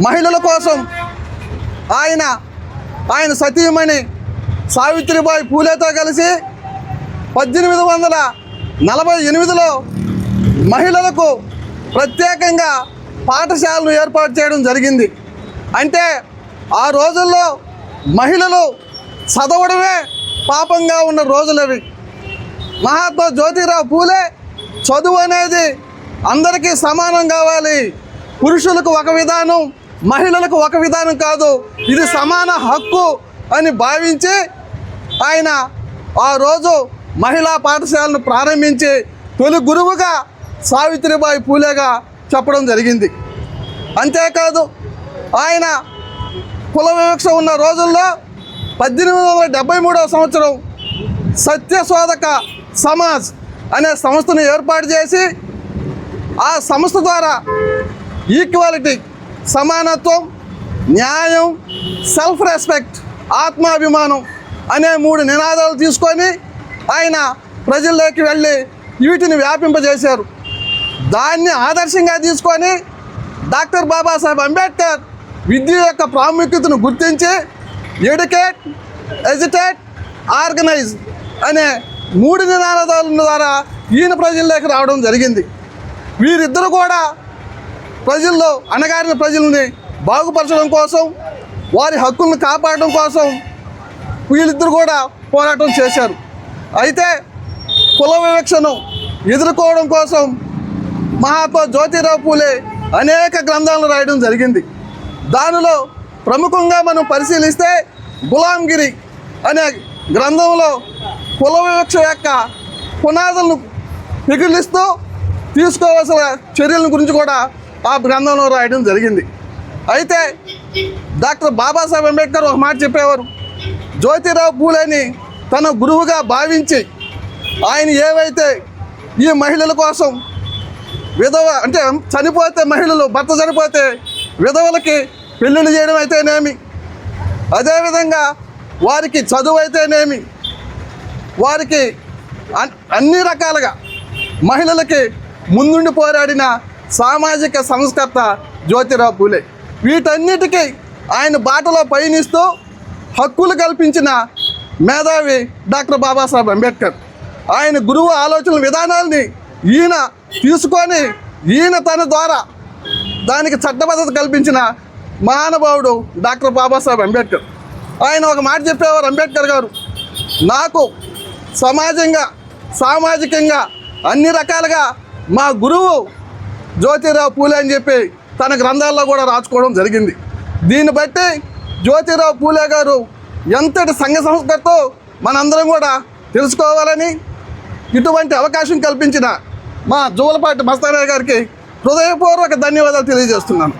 మహిళల కోసం ఆయన సతీమణి సావిత్రిబాయి పూలేతో కలిసి 1848లో మహిళలకు ప్రత్యేకంగా పాఠశాలను ఏర్పాటు చేయడం జరిగింది. అంటే ఆ రోజుల్లో మహిళలు చదవడమే పాపంగా ఉన్న రోజులవి. మహాత్మా జ్యోతిరావు పూలే చదువు అనేది అందరికీ సమానం కావాలి, పురుషులకు ఒక విధానం మహిళలకు ఒక విధానం కాదు, ఇది సమాన హక్కు అని భావించి ఆయన ఆ రోజు మహిళా పాఠశాలను ప్రారంభించి తొలి గురువుగా సావిత్రిబాయి పూలేగా చెప్పడం జరిగింది. అంతేకాదు ఆయన కుల వివక్ష ఉన్న రోజుల్లో 1873వ సంవత్సరం సత్యశోధక సమాజ్ అనే సంస్థను ఏర్పాటు చేసి ఆ సంస్థ ద్వారా ఈక్వాలిటీ, సమానత్వం, న్యాయం, సెల్ఫ్ రెస్పెక్ట్, ఆత్మాభిమానం అనే 3 నినాదాలు తీసుకొని ఆయన ప్రజల్లోకి వెళ్ళి వీటిని వ్యాపింపజేశారు. దాన్ని ఆదర్శంగా తీసుకొని డాక్టర్ బాబాసాహెబ్ అంబేద్కర్ విద్య యొక్క ప్రాముఖ్యతను గుర్తించి ఎడ్యుకేట్, ఎజిటేట్, ఆర్గనైజ్ అనే 3 నినాదాల ద్వారా ఈయన ప్రజల్లోకి రావడం జరిగింది. వీరిద్దరు కూడా ప్రజల్లో అణగారిన ప్రజల్ని బాగుపరచడం కోసం, వారి హక్కులను కాపాడడం కోసం వీళ్ళిద్దరు కూడా పోరాటం చేశారు. అయితే కుల వివక్షను ఎదుర్కోవడం కోసం మహాత్మా జ్యోతిరావు పూలే అనేక గ్రంథాలను రాయడం జరిగింది. దానిలో ప్రముఖంగా మనం పరిశీలిస్తే గులాంగిరి అనే గ్రంథంలో కుల వివక్ష యొక్క పునాదులను పిగిలిస్తూ తీసుకోవాల్సిన చర్యల గురించి కూడా ఆ గ్రంథంలో రాయడం జరిగింది. అయితే డాక్టర్ బాబాసాహెబ్ అంబేద్కర్ ఒక మాట చెప్పేవారు, జ్యోతిరావు పూలేని తన గురువుగా భావించి ఆయన ఏవైతే ఈ మహిళల కోసం విధవ అంటే చనిపోతే మహిళలు భర్త చనిపోతే విధవలకి పెళ్ళిళ్ళు చేయడం అయితేనేమి, అదేవిధంగా వారికి చదువు అయితేనేమి, వారికి అన్ని రకాలుగా మహిళలకి ముందుండి పోరాడిన సామాజిక సంస్కర్త జ్యోతిరావు పూలే. వీటన్నిటికీ ఆయన బాటలో పయనిస్తూ హక్కులు కల్పించిన మేధావి డాక్టర్ బాబాసాహెబ్ అంబేద్కర్. ఆయన గురువు ఆలోచన విధానాల్ని ఈయన తీసుకొని ఈయన తన ద్వారా దానికి చట్టబద్ధత కల్పించిన మహానుభావుడు డాక్టర్ బాబాసాహెబ్ అంబేద్కర్. ఆయన ఒక మాట చెప్పేవారు అంబేద్కర్ గారు, నాకు సామాజికంగా అన్ని రకాలుగా మా గురువు జ్యోతిరావు పూలే అని చెప్పి తన గ్రంథాల్లో కూడా రాసుకోవడం జరిగింది. దీన్ని బట్టి జ్యోతిరావు పూలే గారు ఎంతటి సంఘ సంస్కృతో మనందరం కూడా తెలుసుకోవాలని ఇటువంటి అవకాశం కల్పించిన మా జూలపాటి మస్తానయ్య గారికి హృదయపూర్వక ధన్యవాదాలు తెలియజేస్తున్నాను.